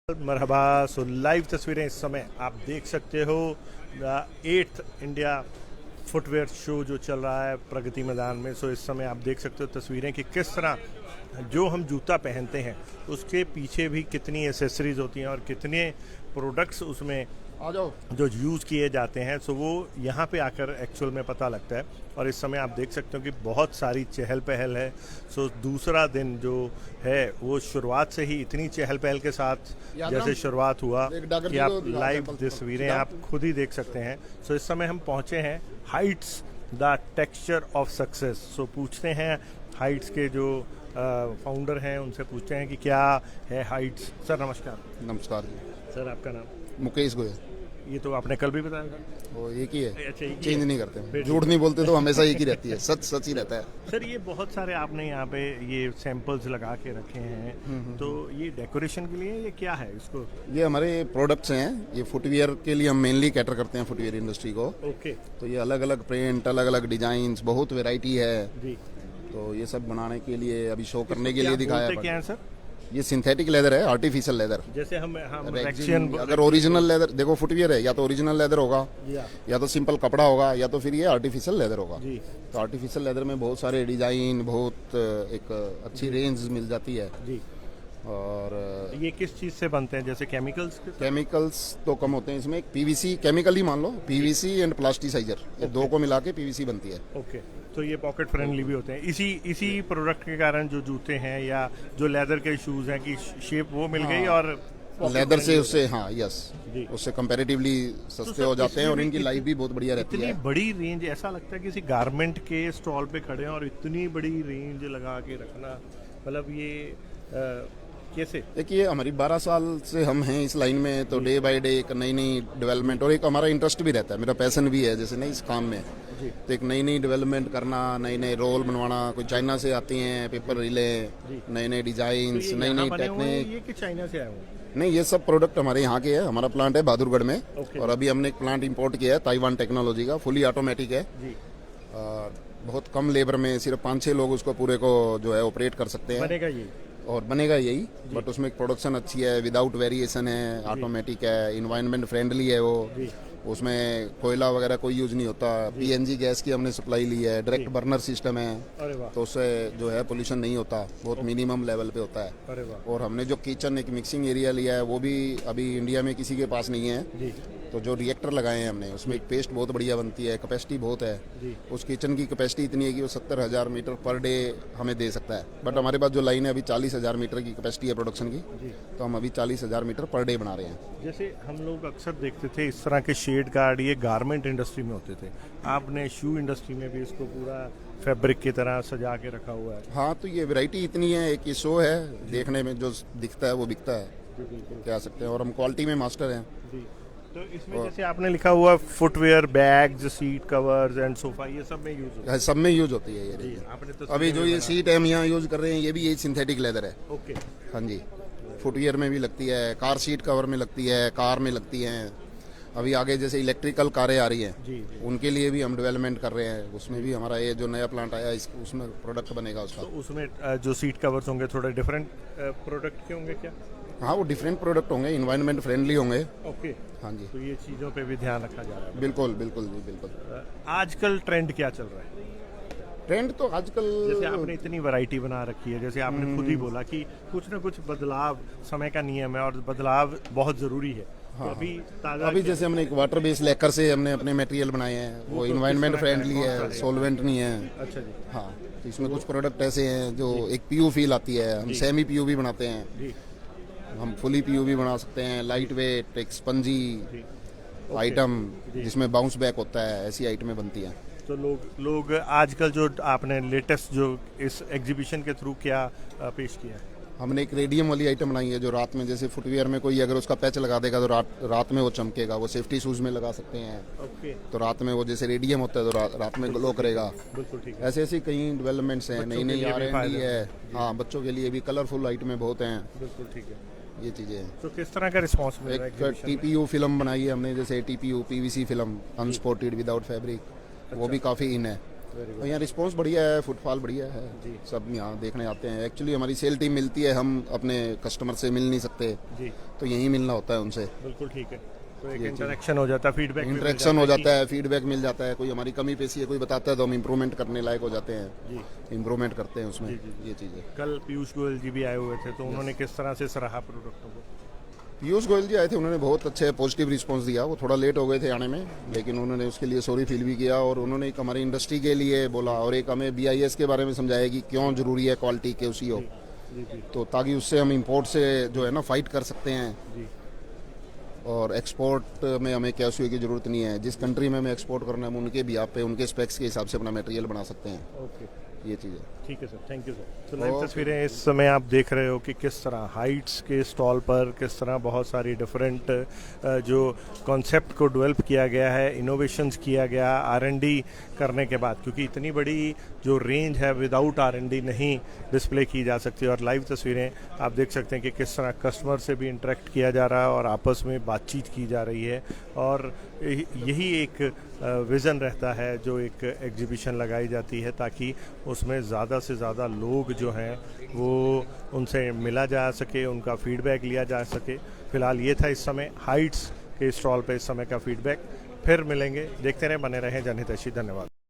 मरहबा। सो live तस्वीरें इस समय आप देख सकते हो। 8th इंडिया फुटवेयर शो जो चल रहा है प्रगति मैदान में। सो इस समय आप देख सकते हो तस्वीरें कि किस तरह जो हम जूता पहनते हैं उसके पीछे भी कितनी एसेसरीज होती हैं और कितने प्रोडक्ट्स उसमें आ जाओ जो यूज़ किए जाते हैं। सो वो यहाँ पे आकर एक्चुअल में पता लगता है। और इस समय आप देख सकते हो कि बहुत सारी चहल पहल है। सो दूसरा दिन जो है वो शुरुआत से ही इतनी चहल पहल के साथ जैसे शुरुआत हुआ कि आप लाइव तस्वीरें आप खुद ही देख सकते हैं। सो इस समय हम पहुँचे हैं heights the texture of success. So पूछते हैं हाइट्स के जो फाउंडर हैं उनसे पूछते हैं कि क्या है हाइट्स। सर नमस्कार। नमस्कार जी। सर आपका नाम? मुकेश गोयल। ये तो आपने कल भी बताया था। वो एक ही है, अच्छा, एक ही चेंज है। नहीं करते, झूठ नहीं बोलते तो हमेशा एक ही रहती है, सच सच ही रहता है। सर ये बहुत सारे आपने यहाँ पे ये सैंपल्स लगा के रखे हैं, तो ये डेकोरेशन के लिए ये क्या है इसको? ये हमारे प्रोडक्ट्स हैं, ये फुटवियर के लिए हम मेनली कैटर करते हैं फुटवियर इंडस्ट्री को। ओके। तो ये अलग अलग प्रिंट, अलग अलग डिजाइन, बहुत वेराइटी है। जी। तो ये सब बनाने के लिए अभी शो करने के क्या लिए दिखाया बोलते क्या है सर? ये सिंथेटिक लेदर है, आर्टिफिशियल लेदर। जैसे हम रेक्सिन, अगर ओरिजिनल लेदर देखो, फुटवियर है या तो ओरिजिनल लेदर होगा या तो सिंपल कपड़ा होगा या तो फिर ये आर्टिफिशियल लेदर होगा। जी। तो आर्टिफिशियल लेदर में बहुत सारे डिजाइन, बहुत एक अच्छी रेंज मिल जाती है। जी। और ये किस चीज़ से बनते हैं, जैसे केमिकल्स के? केमिकल्स तो कम होते हैं इसमें, पीवीसी केमिकल ही मान लो, पीवीसी एंड प्लास्टिसाइजर, ये दो को मिला के पीवीसी बनती है। ओके। तो ये पॉकेट फ्रेंडली भी होते हैं इसी प्रोडक्ट के कारण। जो जूते हैं या जो लेदर के शूज़ हैं कि शेप वो मिल गई और लेदर से उससे, हाँ यस, जी। उससे कंपैरेटिवली सस्ते हो जाते हैं और इनकी लाइफ भी बहुत बढ़िया रहती इतनी है। बड़ी रेंज, ऐसा लगता है किसी गारमेंट के स्टॉल पे खड़े हैं और इतनी बड़ी रेंज लगा के रखना, मतलब ये कैसे? देखिए हमारी 12 साल से हम हैं इस लाइन में, तो डे बाय डे एक नई नई डेवलपमेंट, और एक हमारा इंटरेस्ट भी रहता है, मेरा पैशन भी है जैसे नहीं इस काम में। तो एक नई नई डेवलपमेंट करना, नए नए रोल बनवाना। कोई चाइना से आती हैं पेपर रिलें, नए नए डिजाइन, नई नई टेक्निक। ये कि चाइना से आए हुए? नहीं, ये सब प्रोडक्ट हमारे यहाँ के हैं। हमारा प्लांट है बहादुरगढ़ में, और अभी हमने एक प्लांट इंपोर्ट किया है ताइवान टेक्नोलॉजी का, फुली ऑटोमेटिक है। जी। बहुत कम लेबर में सिर्फ 5-6 लोग उसको पूरे को जो है ऑपरेट कर सकते हैं। बनेगा ये? और बनेगा यही, बट उसमें प्रोडक्शन अच्छी है, विदाउट वेरिएशन है, ऑटोमेटिक है, इन्वायरमेंट फ्रेंडली है वो। उसमें कोयला वगैरह कोई यूज नहीं होता, पीएनजी गैस की हमने सप्लाई ली है, डायरेक्ट बर्नर सिस्टम है। अरे वाह। तो उससे जो है पोल्यूशन नहीं होता, बहुत मिनिमम लेवल पे होता है। अरे वाह। और हमने जो किचन एक मिक्सिंग एरिया लिया है वो भी अभी इंडिया में किसी के पास नहीं है। जी। तो जो रिएक्टर लगाए हैं हमने, उसमें एक पेस्ट बहुत बढ़िया बनती है, कैपेसिटी बहुत है। जी। उस किचन की कैपेसिटी इतनी है कि वो 70,000 मीटर पर डे हमें दे सकता है। बट हमारे पास जो लाइन है अभी 40,000 मीटर की कैपेसिटी है प्रोडक्शन की। तो हम अभी 40,000 मीटर पर डे बना रहे हैं। जैसे हम लोग अक्सर देखते थे इस तरह के शेड गार्ड, ये गारमेंट इंडस्ट्री में होते थे, आपने शू इंडस्ट्री में भी इसको पूरा फैब्रिक की तरह सजा के रखा हुआ है। हाँ, तो ये वैरायटी इतनी है, एक ये शो है, देखने में जो दिखता है वो बिकता है, कह सकते हैं। और हम क्वालिटी में मास्टर हैं। जी। तो इसमें जैसे आपने लिखा हुआ footwear, bags, seat covers and sofa, ये सब में यूज होता है? सब में यूज होती है ये। जी। आपने तो अभी जो ये सीट हम यहाँ यूज कर रहे हैं ये भी यही सिंथेटिक लेदर है। ओके। हाँ जी, फुटवियर में भी लगती है, कार सीट कवर में लगती है, कार में लगती हैं। अभी आगे जैसे इलेक्ट्रिकल कारें आ रही हैं, जी। उनके लिए भी हम डेवलपमेंट कर रहे हैं। उसमें भी हमारा ये जो नया प्लांट आया उसमें प्रोडक्ट बनेगा उसका। तो उसमें जो सीट कवर्स होंगे थोड़े डिफरेंट प्रोडक्ट के होंगे क्या? हाँ, वो डिफरेंट प्रोडक्ट होंगे, इन्वायरमेंट फ्रेंडली होंगे। ओके। हाँ जी, तो ये चीज़ों पे भी ध्यान रखा जा रहा है। बिल्कुल बिल्कुल जी, बिल्कुल। आजकल ट्रेंड क्या चल रहा है? ट्रेंड तो आजकल, जैसे आपने इतनी वैरायटी बना रखी है, जैसे आपने खुद ही बोला कि कुछ ना कुछ बदलाव समय का नियम है और बदलाव बहुत ज़रूरी है। तो अभी ताज़ा अभी जैसे हमने एक वाटर बेस्ड लेकर से हमने अपने मटेरियल बनाए हैं, वो इन्वायरमेंट फ्रेंडली है, सोलवेंट नहीं है। अच्छा जी। हाँ, तो इसमें कुछ प्रोडक्ट ऐसे हैं जो एक पीयू फील आती है। हम सेमी पीयू भी बनाते हैं, जी। हम फुली पीयू भी बना सकते हैं, लाइट वेट, एक स्पंजी आइटम जिसमें बाउंस बैक होता है, ऐसी आइटमें बनती हैं। तो लोग आजकल जो आपने लेटेस्ट जो इस एग्जीबिशन के थ्रू क्या पेश किया है? हमने एक रेडियम वाली आइटम बनाई है जो रात में, जैसे फुटवियर में कोई अगर उसका पैच लगा देगा तो रात में वो चमकेगा, वो सेफ्टी शूज में लगा सकते हैं। ओके। तो रात में वो जैसे रेडियम होता है तो रात में ग्लो करेगा। बिल्कुल ठीक है। ऐसे ऐसे कई डेवलपमेंट्स हैं, नई नई R&D है। हाँ, बच्चों के लिए भी कलरफुल आइटमें बहुत हैं, बिल्कुल ठीक है। ये चीज़ें हैं। तो किस तरह का रिस्पांस मिल रहा है एक exhibition में? TPU फिल्म बनाई है हमने, जैसे TPU PVC film, unsupported without fabric, वो भी काफ़ी इन है। और यहाँ रिस्पांस बढ़िया है, फुटफॉल बढ़िया है, सब यहाँ देखने आते हैं। एक्चुअली हमारी सेल टीम मिलती है, हम अपने कस्टमर से मिल नहीं सकते जी, तो यहीं मिलना होता है उनसे। बिल्कुल ठीक है। तो एक इंटरेक्शन हो जाता है, फीडबैक इंटरेक्शन हो जाता है, फीडबैक मिल जाता है, कोई हमारी कमी पेशी है कोई बताता है तो हम इम्प्रूवमेंट करने लायक हो जाते हैं, जी। इम्प्रूवमेंट करते हैं उसमें। ये चीज़ है। कल पीयूष गोयल जी भी आए हुए थे, तो उन्होंने किस तरह से सराहा प्रोडक्टों को? पीयूष गोयल जी आए थे, उन्होंने बहुत अच्छे पॉजिटिव रिस्पांस दिया। वो थोड़ा लेट हो गए थे आने में, लेकिन उन्होंने उसके लिए सॉरी फील भी किया और उन्होंने एक हमारी इंडस्ट्री के लिए बोला और एक हमें BIS के बारे में समझाया कि क्यों ज़रूरी है क्वालिटी के उसी हो, तो ताकि उससे हम इंपोर्ट से जो है ना फाइट कर सकते हैं जी, और एक्सपोर्ट में हमें कैशुए की ज़रूरत नहीं है। जिस कंट्री में हमें एक्सपोर्ट करना है हम उनके भी आप पे उनके स्पेक्स के हिसाब से अपना मटेरियल बना सकते हैं। ओके, ये चीज़ है। ठीक है सर, थैंक यू सर। तो लाइव तस्वीरें इस समय आप देख रहे हो कि किस तरह हाइट्स के स्टॉल पर किस तरह बहुत सारी डिफरेंट जो कॉन्सेप्ट को डेवलप किया गया है, इनोवेशंस किया गया R&D करने के बाद, क्योंकि इतनी बड़ी जो रेंज है विदाउट R&D नहीं डिस्प्ले की जा सकती। और लाइव तस्वीरें आप देख सकते हैं कि किस तरह कस्टमर से भी इंटरेक्ट किया जा रहा है और आपस में बातचीत की जा रही है। और यही एक विज़न रहता है जो एक एग्जीबिशन लगाई जाती है, ताकि उसमें ज़्यादा से ज़्यादा लोग जो हैं वो उनसे मिला जा सके, उनका फीडबैक लिया जा सके। फ़िलहाल ये था इस समय हाइट्स के स्टॉल पे इस समय का फीडबैक। फिर मिलेंगे, देखते रहें, बने रहें जनहितैषी। धन्यवाद।